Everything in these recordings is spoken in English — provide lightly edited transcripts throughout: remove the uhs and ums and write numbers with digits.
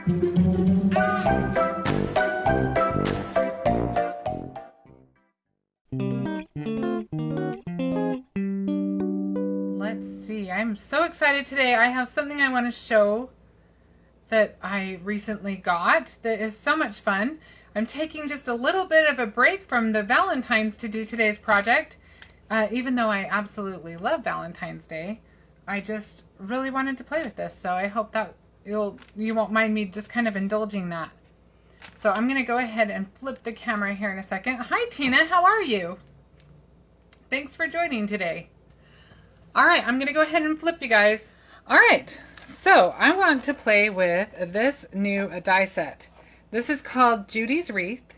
Let's see, I'm so excited today. I have something I want to show that I recently got that is so much fun. I'm taking just a little bit of a break from the Valentine's to do today's project. Even though I absolutely love Valentine's Day, I just really wanted to play with this. So I hope that you won't mind me just kind of indulging that. So I'm going to go ahead and flip the camera here in a second. Hi Tina, how are you? Thanks for joining today. All right, I'm going to go ahead and flip you guys. All right, so I want to play with this new die set. This is called Judy's Wreath,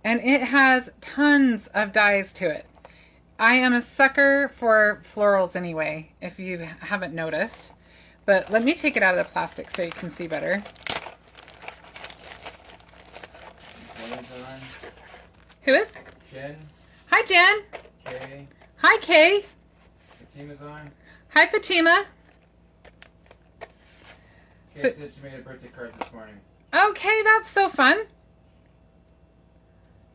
and it has tons of dies to it. I am a sucker for florals anyway, if you haven't noticed. But let me take it out of the plastic so you can see better. Who is? Jen. Hi, Jen. Kay. Hi, Kay. Fatima's on. Hi, Fatima. Kay said she made a birthday card this morning. Okay, that's so fun.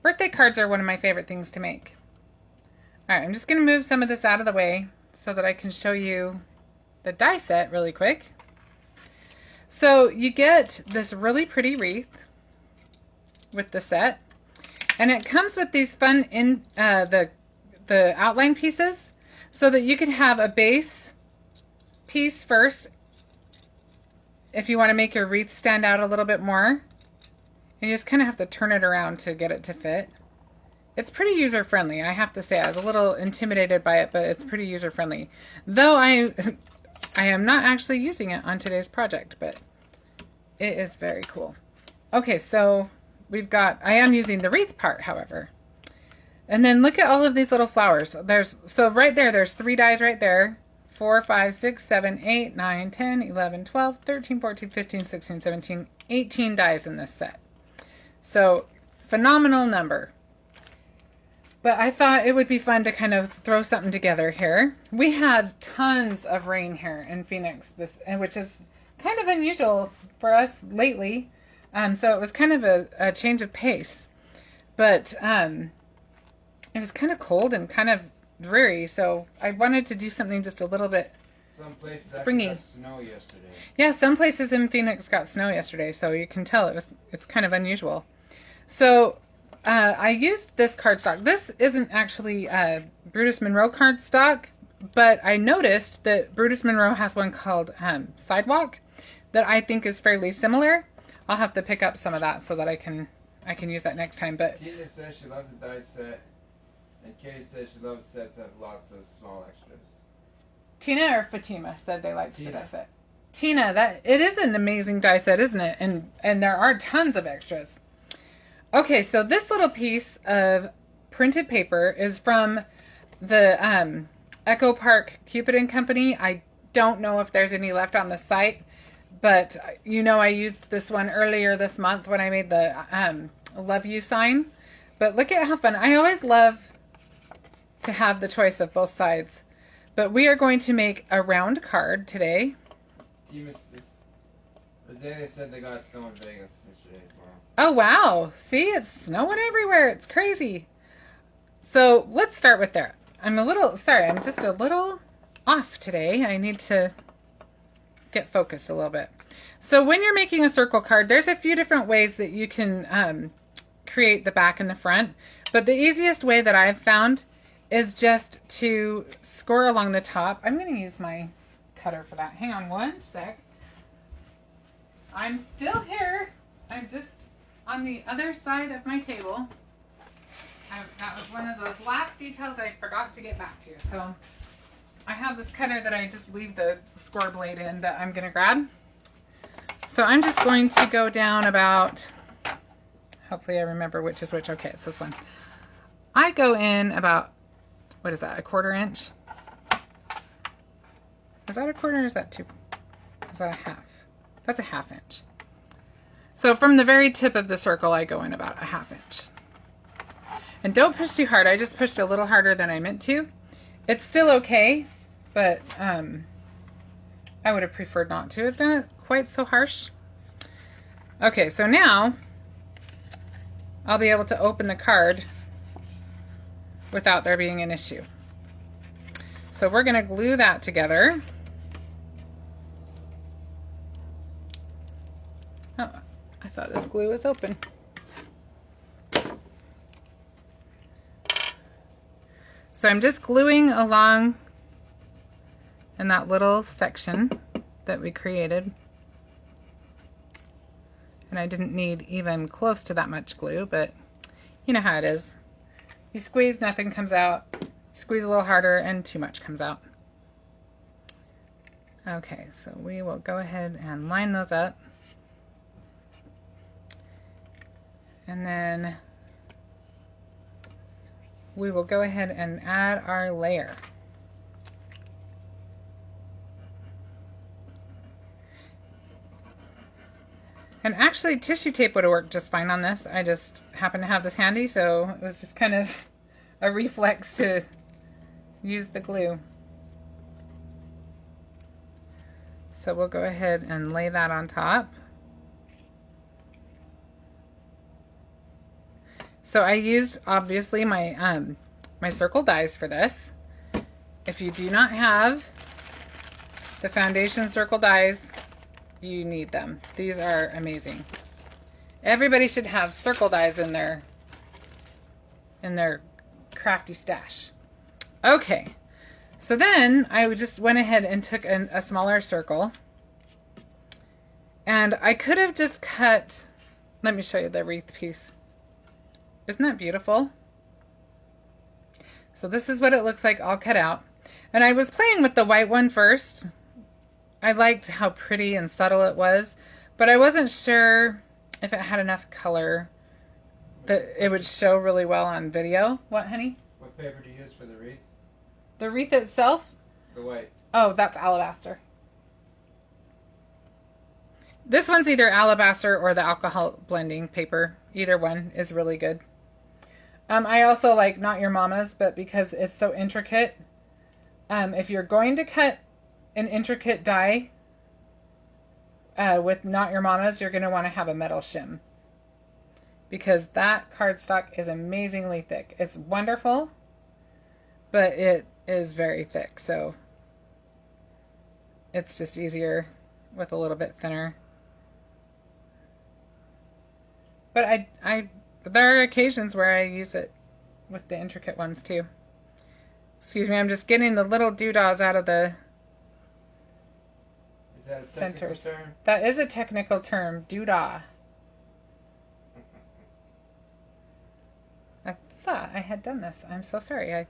Birthday cards are one of my favorite things to make. All right, I'm just going to move some of this out of the way so that I can show you the die set really quick. So you get this really pretty wreath with the set, and it comes with these fun the outline pieces so that you could have a base piece first if you want to make your wreath stand out a little bit more. And you just kind of have to turn it around to get it to fit. It's pretty user-friendly, I have to say. I was a little intimidated by it, but it's pretty user-friendly. Though I am not actually using it on today's project, but it is very cool. Okay, so I am using the wreath part, however. And then look at all of these little flowers. So right there, there's 3 dies right there. 4, 5, 6, 7, 8, 9, 10, 11, 12, 13, 14, 15, 16, 17, 18 dies in this set. So, phenomenal number. But I thought it would be fun to kind of throw something together here. We had tons of rain here in Phoenix, which is kind of unusual for us lately. So it was kind of a change of pace. But it was kind of cold and kind of dreary, so I wanted to do something just a little bit some places springy. got snow yesterday. Yeah, some places in Phoenix got snow yesterday, so you can tell it's kind of unusual. So I used this cardstock. This isn't actually Brutus Monroe cardstock, but I noticed that Brutus Monroe has one called Sidewalk that I think is fairly similar. I'll have to pick up some of that so that I can use that next time. But Tina says she loves the die set, and Kay says she loves sets that have lots of small extras. Tina or Fatima said they liked the die set. Tina, it is an amazing die set, isn't it? And there are tons of extras. Okay, so this little piece of printed paper is from the Echo Park Cupid and Company. I don't know if there's any left on the site, but you know I used this one earlier this month when I made the love you sign. But look at how fun. I always love to have the choice of both sides. But we are going to make a round card today. They said they got snow in Vegas yesterday as well. Oh, wow. See, it's snowing everywhere. It's crazy. So let's start with that. I'm just a little off today. I need to get focused a little bit. So when you're making a circle card, there's a few different ways that you can create the back and the front. But the easiest way that I've found is just to score along the top. I'm going to use my cutter for that. Hang on one sec. I'm still here. I'm just on the other side of my table. That was one of those last details I forgot to get back to. So I have this cutter that I just leave the score blade in that I'm going to grab. So I'm just going to go down about, hopefully I remember which is which. Okay, it's this one. I go in about, what is that, a 1/4 inch? Is that a 1/4 or is that is that a half? That's a 1/2 inch. So from the very tip of the circle, I go in about a 1/2 inch. And don't push too hard. I just pushed a little harder than I meant to. It's still okay, but I would have preferred not to have done it quite so harsh. Okay, so now I'll be able to open the card without there being an issue. So we're going to glue that together. Oh, I thought this glue was open. So I'm just gluing along in that little section that we created. And I didn't need even close to that much glue, but you know how it is. You squeeze, nothing comes out. You squeeze a little harder and too much comes out. Okay, so we will go ahead and line those up. And then we will go ahead and add our layer. And actually tissue tape would have worked just fine on this. I just happen to have this handy, so it was just kind of a reflex to use the glue. So we'll go ahead and lay that on top. So I used obviously my my circle dies for this. If you do not have the foundation circle dies, you need them. These are amazing. Everybody should have circle dies in their crafty stash. Okay, so then I just went ahead and took a smaller circle, and I could have just cut. Let me show you the wreath piece. Isn't that beautiful? So this is what it looks like all cut out, and I was playing with the white one first. I liked how pretty and subtle it was, but I wasn't sure if it had enough color that it would show really well on video. What, honey? What paper do you use for the wreath? The wreath itself? The white. Oh, that's alabaster. This one's either alabaster or the alcohol blending paper. Either one is really good. I also like Not Your Mama's, but because it's so intricate, if you're going to cut an intricate die with Not Your Mama's, you're going to want to have a metal shim, because that cardstock is amazingly thick. It's wonderful, but it is very thick, so it's just easier with a little bit thinner. But there are occasions where I use it with the intricate ones too. Excuse me, I'm just getting the little doodahs out of the Is that a technical centers. term? That is a technical term, doodah. I thought I had done this. I'm so sorry.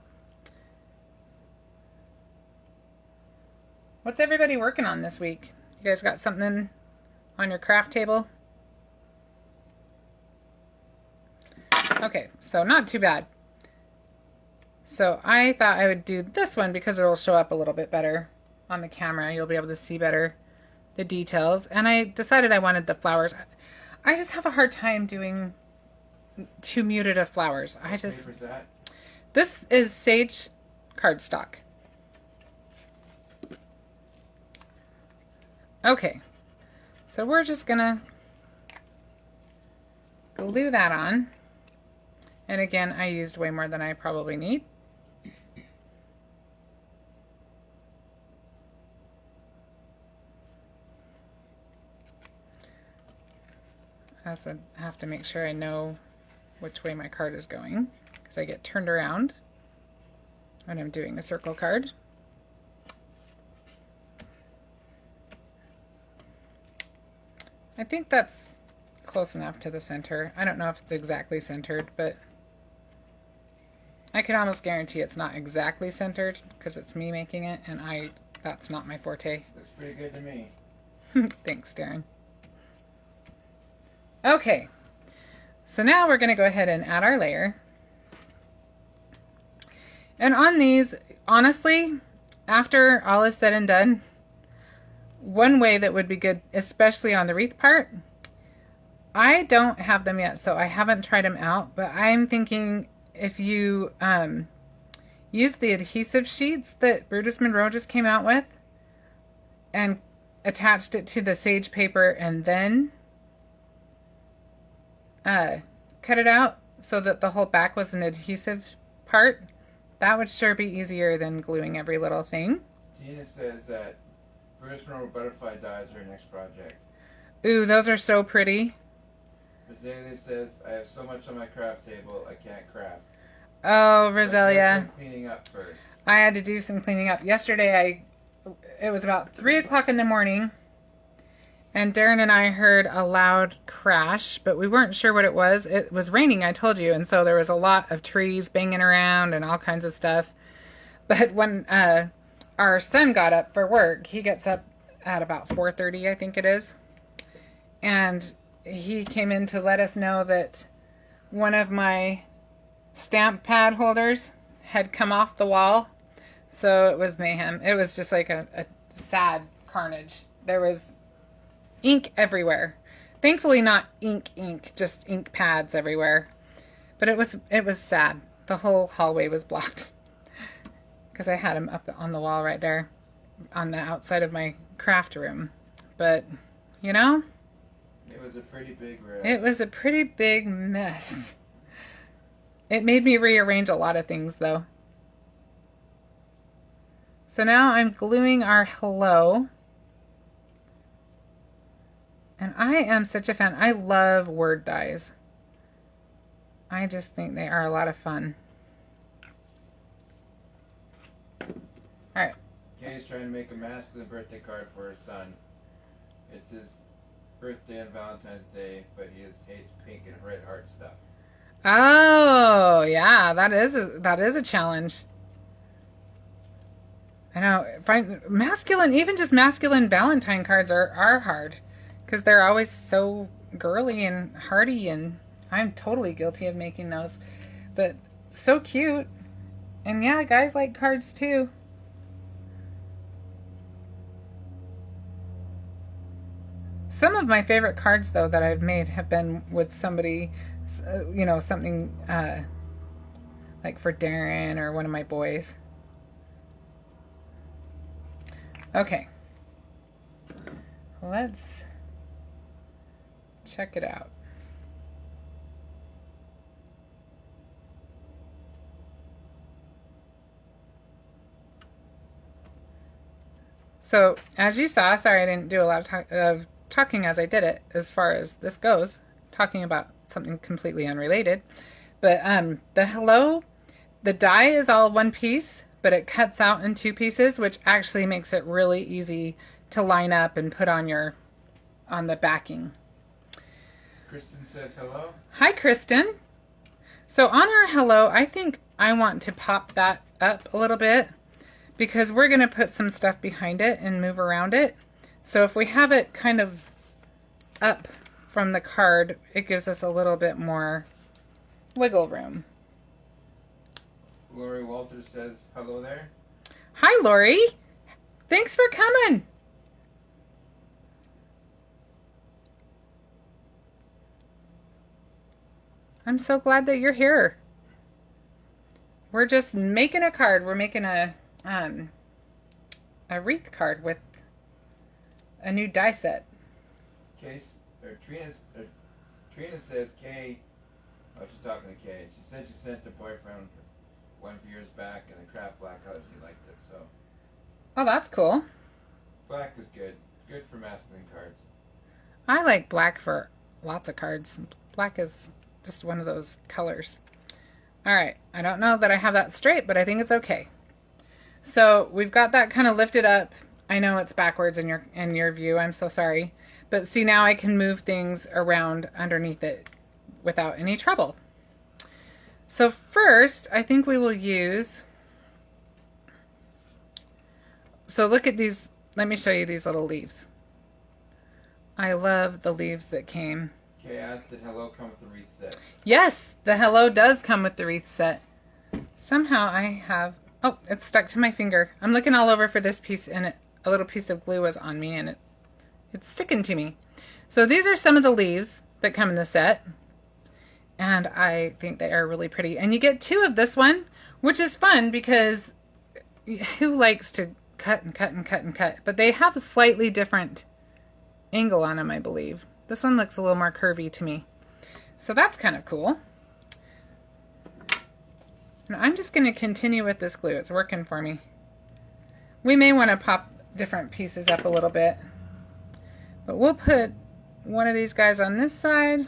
What's everybody working on this week? You guys got something on your craft table? Okay, so not too bad. So I thought I would do this one because it will show up a little bit better on the camera. You'll be able to see better the details. And I decided I wanted the flowers. I just have a hard time doing too muted of flowers. What paper is that? This is sage cardstock. Okay, so we're just gonna glue that on. And again, I used way more than I probably need. I also have to make sure I know which way my card is going, because I get turned around when I'm doing a circle card. I think that's close enough to the center. I don't know if it's exactly centered, but I can almost guarantee it's not exactly centered because it's me making it, and that's not my forte. Looks pretty good to me. Thanks, Darren. Okay, so now we're going to go ahead and add our layer. And on these, honestly, after all is said and done, one way that would be good, especially on the wreath part, I don't have them yet, so I haven't tried them out, but I'm thinking if you use the adhesive sheets that Brutus Monroe just came out with and attached it to the sage paper and then cut it out so that the whole back was an adhesive part, that would sure be easier than gluing every little thing. Tina says that Brutus Monroe butterfly dies are her next project. Ooh, those are so pretty. Rosalia says, I have so much on my craft table, I can't craft. Oh, Rosalia. Cleaning up first. I had to do some cleaning up. Yesterday, it was about 3 o'clock in the morning, and Darren and I heard a loud crash, but we weren't sure what it was. It was raining, I told you, and so there was a lot of trees banging around and all kinds of stuff. But when our son got up for work, he gets up at about 4:30, I think it is, and he came in to let us know that one of my stamp pad holders had come off the wall. So it was mayhem. It was just like a sad carnage. There was ink everywhere. Thankfully not ink, just ink pads everywhere. But it was sad. The whole hallway was blocked. Because I had him up on the wall right there on the outside of my craft room. But, you know, it was a pretty big wreck. It was a pretty big mess. It made me rearrange a lot of things, though. So now I'm gluing our hello. And I am such a fan. I love word dies. I just think they are a lot of fun. Alright. Kay's trying to make a masculine birthday card for her son. It's his birthday on Valentine's Day, but he hates pink and red heart stuff. Oh, yeah, that is a challenge. I know. Even just masculine Valentine cards are hard because they're always so girly and hearty, and I'm totally guilty of making those. But so cute. And yeah, guys like cards too. Some of my favorite cards, though, that I've made have been with somebody, you know, something like for Darren or one of my boys. Okay. Let's check it out. So, as you saw, sorry I didn't do a lot of talking as I did it, as far as this goes, talking about something completely unrelated. But the hello, the die is all one piece, but it cuts out in 2 pieces, which actually makes it really easy to line up and put on the backing. Kristen says hello. Hi, Kristen. So on our hello, I think I want to pop that up a little bit because we're going to put some stuff behind it and move around it. So if we have it kind of up from the card, it gives us a little bit more wiggle room. Lori Walters says hello there. Hi, Lori. Thanks for coming. I'm so glad that you're here. We're just making a card. We're making a wreath card with a new die set. Trina says Kay. Oh, she's talking to Kay. She said she sent her boyfriend one few years back in the craft black colors. He liked it, so. Oh, that's cool. Black is good. Good for masculine cards. I like black for lots of cards. Black is just one of those colors. All right. I don't know that I have that straight, but I think it's okay. So we've got that kind of lifted up. I know it's backwards in your view. I'm so sorry. But see, now I can move things around underneath it without any trouble. So first, I think we will use... So look at these. Let me show you these little leaves. I love the leaves that came. Kay asked, did hello come with the wreath set? Yes, the hello does come with the wreath set. Somehow I have... Oh, it's stuck to my finger. I'm looking all over for this piece, and a little piece of glue was on me, and it's sticking to me. So these are some of the leaves that come in the set. And I think they are really pretty. And you get 2 of this one, which is fun because who likes to cut and cut and cut and cut? But they have a slightly different angle on them, I believe. This one looks a little more curvy to me. So that's kind of cool. And I'm just going to continue with this glue. It's working for me. We may want to pop different pieces up a little bit, but we'll put one of these guys on this side.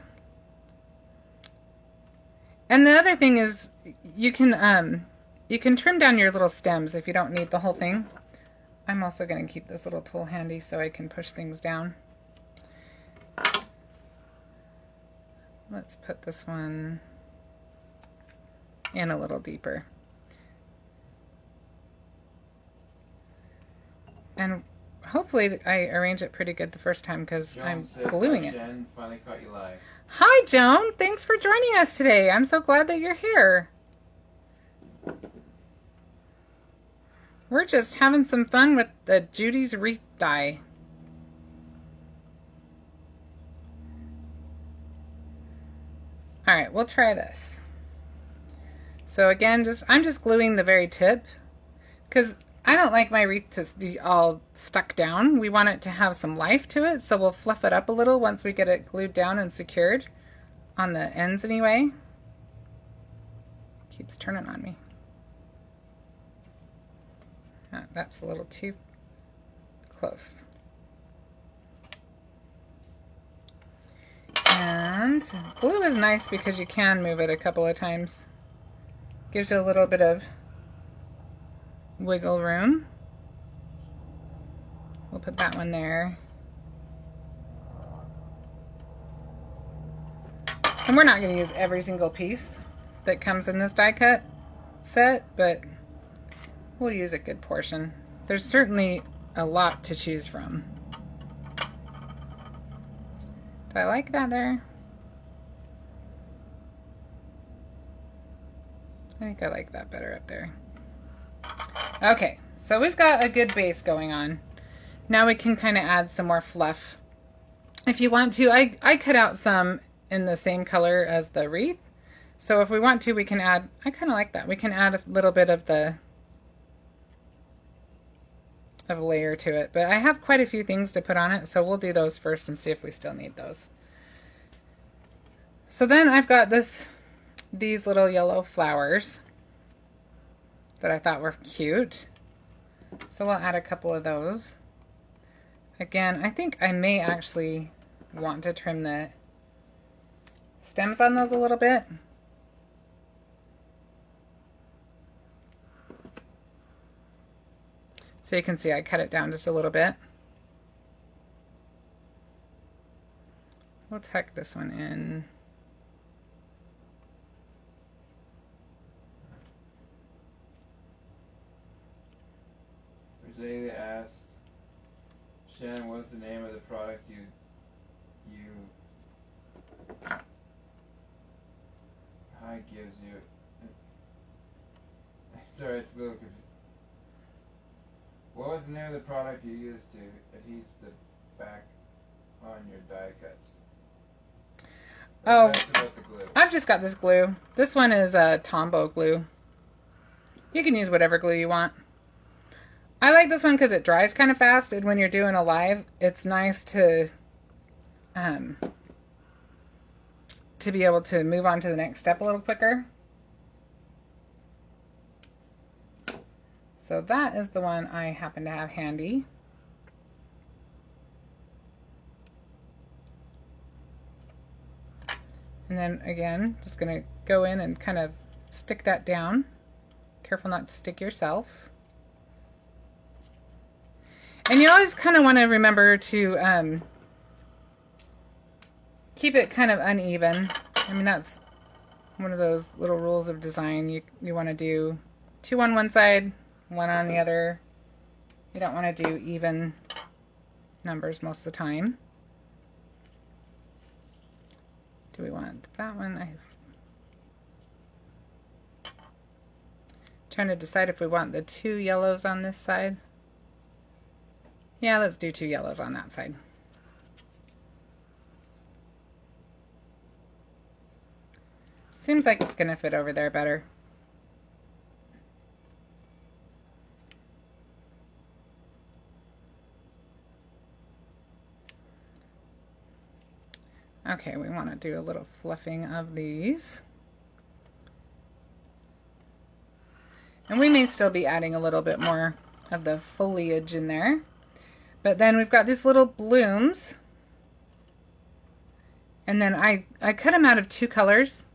And the other thing is you can trim down your little stems if you don't need the whole thing. I'm also going to keep this little tool handy so I can push things down. Let's put this one in a little deeper. And hopefully I arrange it pretty good the first time because I'm gluing it. Jen finally caught you live. Hi, Joan. Thanks for joining us today. I'm so glad that you're here. We're just having some fun with the Judy's wreath die. All right, we'll try this. So again, I'm just gluing the very tip because I don't like my wreath to be all stuck down. We want it to have some life to it, so we'll fluff it up a little once we get it glued down and secured on the ends anyway. Keeps turning on me. Oh, that's a little too close. And glue is nice because you can move it a couple of times. Gives you a little bit of wiggle room. We'll put that one there. And we're not going to use every single piece that comes in this die cut set, but we'll use a good portion. There's certainly a lot to choose from. Do I like that there? I think I like that better up there. Okay, so we've got a good base going on. Now we can kind of add some more fluff. If you want to, I cut out some in the same color as the wreath. So if we want to, we can add, I kind of like that. We can add a little bit of a layer to it. But I have quite a few things to put on it, so we'll do those first and see if we still need those. So then I've got these little yellow flowers that I thought were cute. So we'll add a couple of those. Again, I think I may actually want to trim the stems on those a little bit. So you can see I cut it down just a little bit. We'll tuck this one in. Rosalia asked, Shannon, what's the name of the product you gives you? Sorry, it's a little confusing. What was the name of the product you used to adhere the back on your die cuts? Oh, about the glue. I've just got this glue. This one is a Tombow glue. You can use whatever glue you want. I like this one because it dries kind of fast, and when you're doing a live, it's nice to be able to move on to the next step a little quicker. So that is the one I happen to have handy. And then again, just going to go in and kind of stick that down. Careful not to stick yourself. And you always kind of want to remember to keep it kind of uneven. I mean, that's one of those little rules of design. You want to do 2 on one side, 1 on the other. You don't want to do even numbers most of the time. Do we want that one? Trying to decide if we want the 2 yellows on this side. Yeah, let's do 2 yellows on that side. Seems like it's going to fit over there better. Okay, Okay, we want to do a little fluffing of these. And we may still be adding a little bit more of the foliage in there. But then we've got these little blooms. And then I cut them out of 2 colors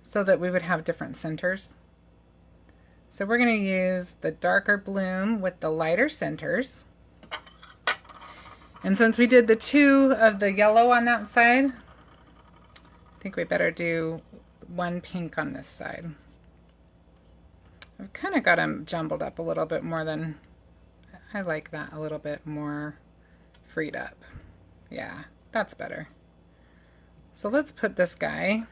so that we would have different centers. So we're going to use the darker bloom with the lighter centers. And since we did the 2 of the yellow on that side, I think we better do 1 pink on this side. I've kind of got them jumbled up a little bit more than, I like that a little bit more freed up. Yeah, that's better. So let's put this guy.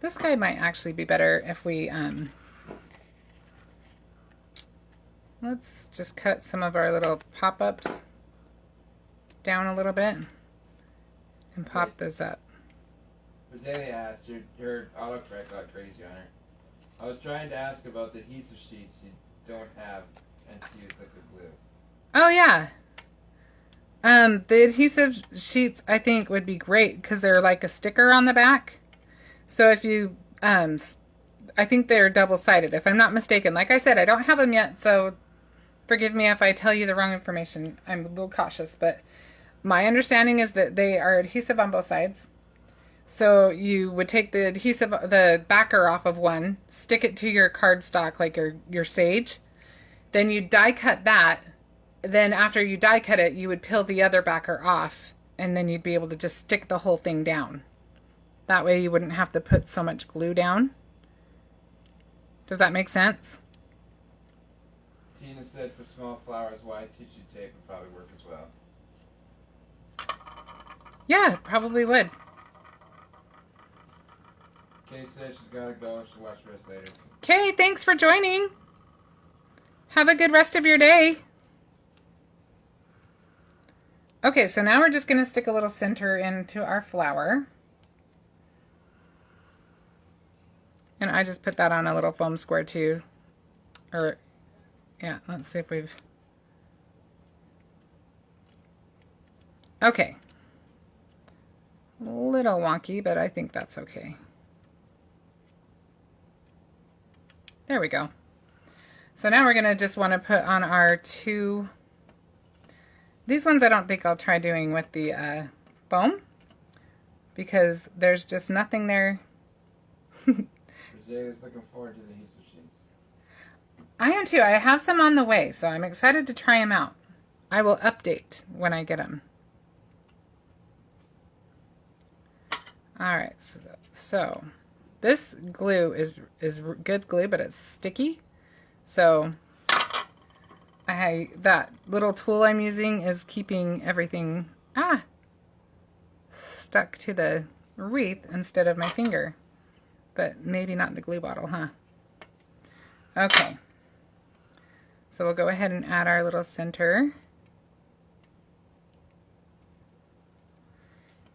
This guy might actually be better if we, let's just cut some of our little pop-ups down a little bit and pop those up. Rosalia asked, your autocorrect got crazy on her. I was trying to ask about the adhesive sheets you don't have and to use liquid glue. Oh yeah. The adhesive sheets I think would be great because they're like a sticker on the back. So if you, I think they're double-sided if I'm not mistaken. Like I said, I don't have them yet, so forgive me if I tell you the wrong information. I'm a little cautious, but my understanding is that they are adhesive on both sides. So you would take the adhesive, the backer off of one, stick it to your cardstock like your sage. Then you die cut that. Then after you die cut it, you would peel the other backer off, and then you'd be able to just stick the whole thing down. That way you wouldn't have to put so much glue down. Does that make sense? Tina said for small flowers, white tissue tape would probably work as well. Yeah, probably would. Kay said she's got to go. She'll watch the rest later. Kay, thanks for joining. Have a good rest of your day. Okay, so now we're just going to stick a little center into our flower. And I just put that on a little foam square too. Or, yeah, let's see if we've... Okay. A little wonky, but I think that's okay. There we go. So now we're going to just want to put on our 2... These ones I don't think I'll try doing with the foam because there's just nothing there. Rosalia's looking forward to the adhesive sheets. I am too. I have some on the way, so I'm excited to try them out. I will update when I get them. All right, so this glue is good glue, but it's sticky. So that little tool I'm using is keeping everything stuck to the wreath instead of my finger. But maybe not the glue bottle, huh? Okay. So we'll go ahead and add our little center.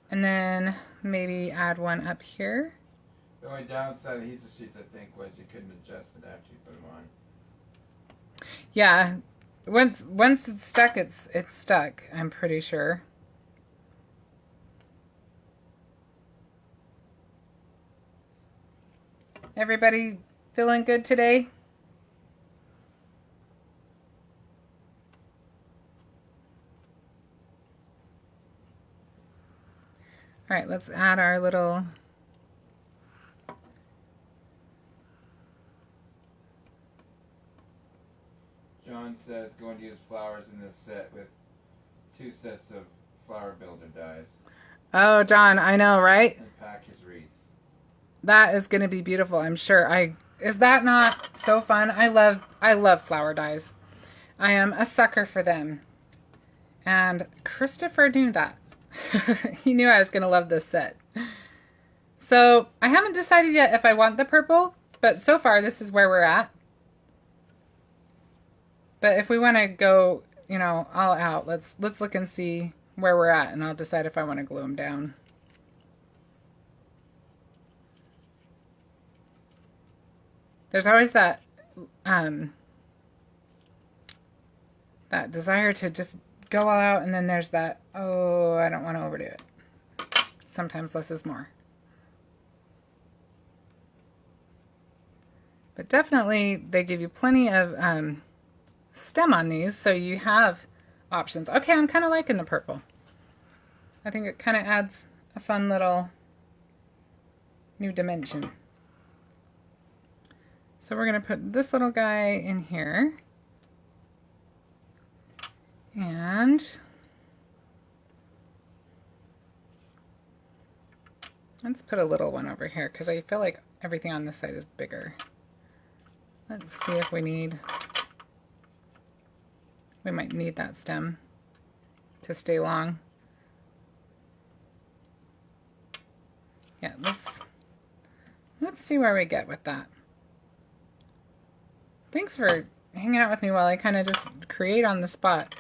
And then maybe add one up here. The only downside of adhesive sheets, I think, was you couldn't adjust it after you put them on. Yeah. Once it's stuck, it's stuck, I'm pretty sure. Everybody feeling good today? All right, let's add our little... John says going to use flowers in this set with 2 sets of flower builder dies. Oh, John, I know, right? And pack his wreath. That is going to be beautiful, I'm sure. Is that not so fun? I love flower dies. I am a sucker for them. And Christopher knew that. He knew I was going to love this set. So I haven't decided yet if I want the purple, but so far this is where we're at. But if we want to go, all out, let's look and see where we're at, and I'll decide if I want to glue them down. There's always that that desire to just go all out, and then there's that, oh, I don't want to overdo it. Sometimes less is more. But definitely they give you plenty of stem on these, so you have options. Okay, I'm kind of liking the purple. I think it kind of adds a fun little new dimension. So we're going to put this little guy in here. And let's put a little one over here because I feel like everything on this side is bigger. Let's see if we might need that stem to stay long. Yeah, let's see where we get with that. Thanks for hanging out with me while I kind of just create on the spot.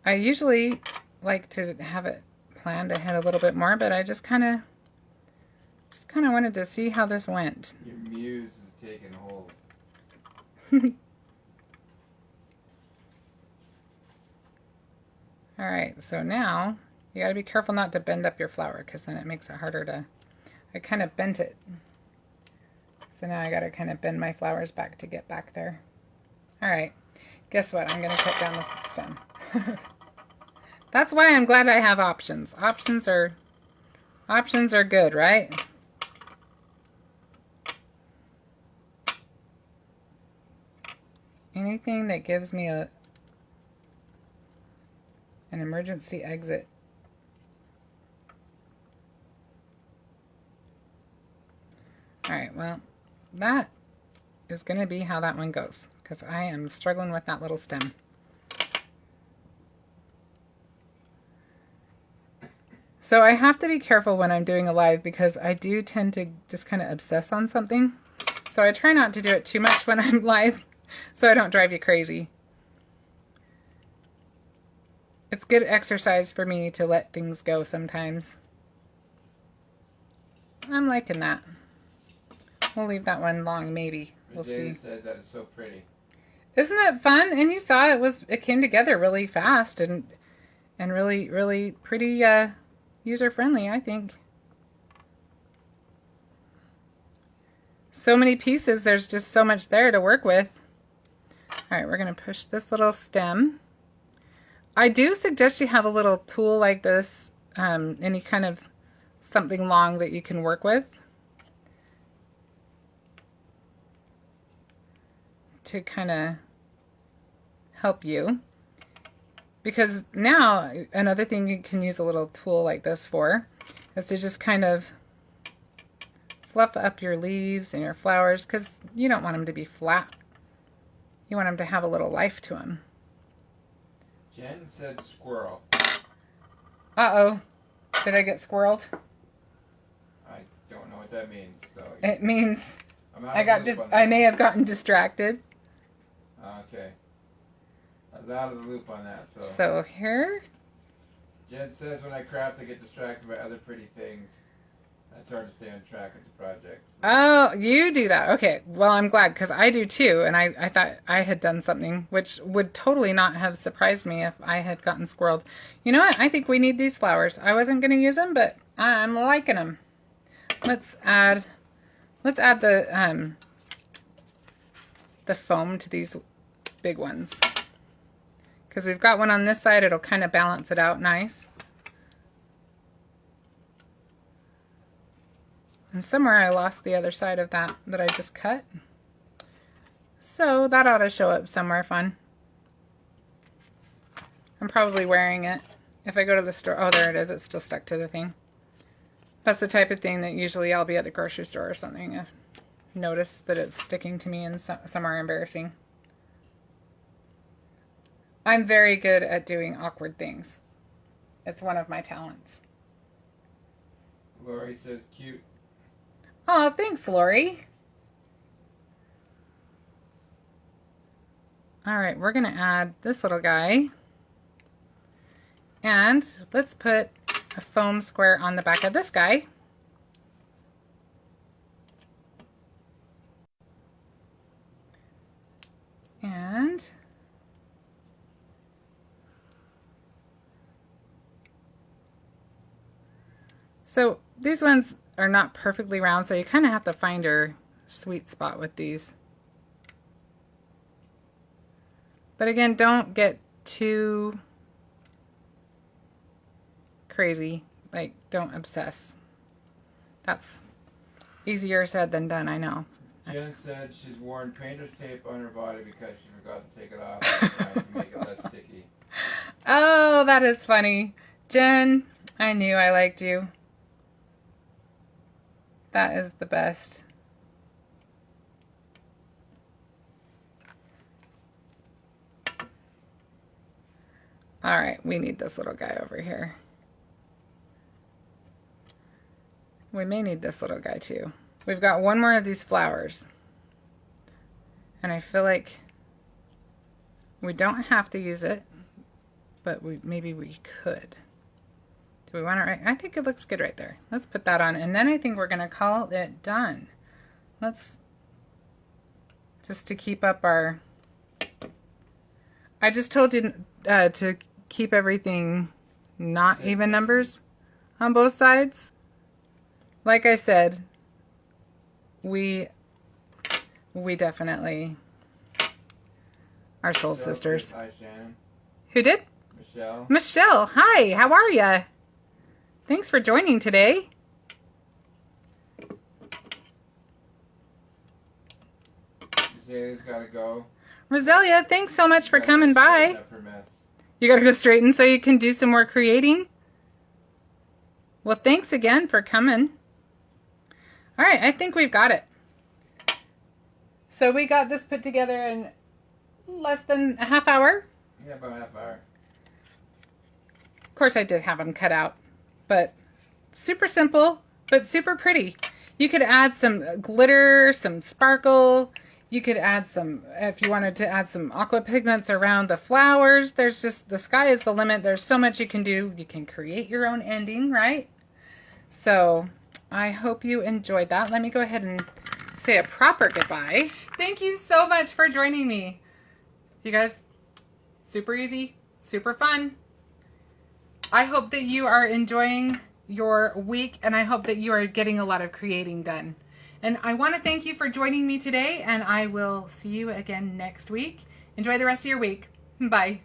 I usually like to have it planned ahead a little bit more, but I just kind of wanted to see how this went. Your muse is taking hold. All right, so now you got to be careful not to bend up your flower because then it makes it harder to... I kind of bent it. So now I got to kind of bend my flowers back to get back there. All right, guess what? I'm going to cut down the stem. That's why I'm glad I have options. Options are good, right? Anything that gives me an emergency exit. All right, well, that is going to be how that one goes because I am struggling with that little stem. So I have to be careful when I'm doing a live because I do tend to just kind of obsess on something. So I try not to do it too much when I'm live so I don't drive you crazy. It's good exercise for me to let things go sometimes. I'm liking that. We'll leave that one long, maybe. We'll see. Said that is so pretty. Isn't it fun? And you saw it came together really fast and really, really pretty user-friendly, I think. So many pieces, there's just so much there to work with. All right, we're going to push this little stem. I do suggest you have a little tool like this, any kind of something long that you can work with to kind of help you. Because now, another thing you can use a little tool like this for is to just kind of fluff up your leaves and your flowers because you don't want them to be flat. You want them to have a little life to them. Jen said squirrel. Uh-oh. Did I get squirreled? I don't know what that means. So It means I I may have gotten distracted. Okay. I was out of the loop on that. So here. Jen says when I craft, I get distracted by other pretty things. It's hard to stay on track with the project. Oh, you do that. Okay. Well, I'm glad because I do too. And I thought I had done something which would totally not have surprised me if I had gotten squirreled. You know what? I think we need these flowers. I wasn't going to use them, but I'm liking them. Let's add the foam to these big ones. Because we've got one on this side, it'll kind of balance it out nice. And somewhere I lost the other side of that I just cut. So that ought to show up somewhere fun. I'm probably wearing it. If I go to the store, oh, there it is. It's still stuck to the thing. That's the type of thing that usually I'll be at the grocery store or something. Notice that it's sticking to me and somewhere embarrassing. I'm very good at doing awkward things. It's one of my talents. Lori says cute. Oh, thanks, Lori. All right, we're going to add this little guy. And let's put a foam square on the back of this guy. And So these ones are not perfectly round, so you kind of have to find your sweet spot with these. But again, don't get too crazy. Like, don't obsess. That's easier said than done, I know. Jen said she's worn painter's tape on her body because she forgot to take it off and trying to make it less sticky. Oh, that is funny. Jen, I knew I liked you. That is the best. All right, we need this little guy over here. We may need this little guy too. We've got one more of these flowers. And I feel like we don't have to use it, but maybe we could. Do we want it right? I think it looks good right there. Let's put that on. And then I think we're going to call it done. Let's, just to keep up our, I just told you to keep everything not even numbers on both sides. Like I said, we definitely are soul sisters. Hi, Shannon. Who did? Michelle. Michelle, hi, how are ya? Thanks for joining today. Rosalia's gotta go. Roselia, thanks so much for coming by. Up her mess. You gotta go straighten so you can do some more creating. Well, thanks again for coming. All right, I think we've got it. So we got this put together in less than a half hour. Yeah, about a half hour. Of course, I did have them cut out, but super simple, but super pretty. You could add some glitter, some sparkle. You could add some, if you wanted to add some aqua pigments around the flowers. There's just, the sky is the limit. There's so much you can do. You can create your own ending, right? So I hope you enjoyed that. Let me go ahead and say a proper goodbye. Thank you so much for joining me. You guys, super easy, super fun. I hope that you are enjoying your week, and I hope that you are getting a lot of creating done. And I want to thank you for joining me today, and I will see you again next week. Enjoy the rest of your week. Bye.